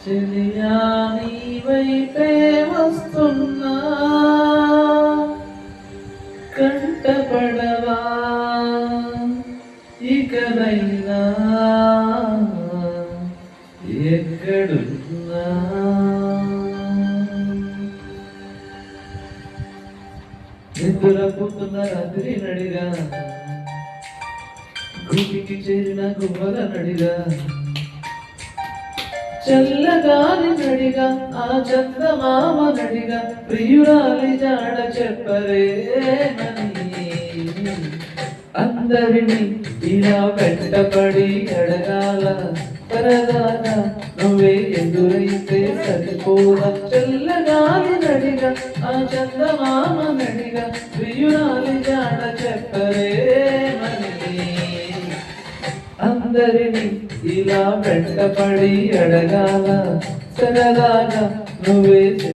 చెలియా నీ వైపే వస్తున్నా కంటపడవా ఇకనైనా ఎక్కడున్నా నిద్రపోతున్న రాత్రి నడిగా గుడికి చేరిన గువ్వల నడిగా చల్లగాలి నడిగా ఆ చందమామ నడిగా ప్రియురాలి జాడ చెప్పరేమని అందరినీ ఇలా వెంటపడి అడగాల సరదాగా నువ్వే ఎదురైతే సరిపోదా చల్లగాలి నడిగా ఆ చందమామ నడిగా ప్రియురాలి జాడ చెప్పరేమని అందరినీ ఇలా వెంటపడి అడగాల సరదాగా నువ్వే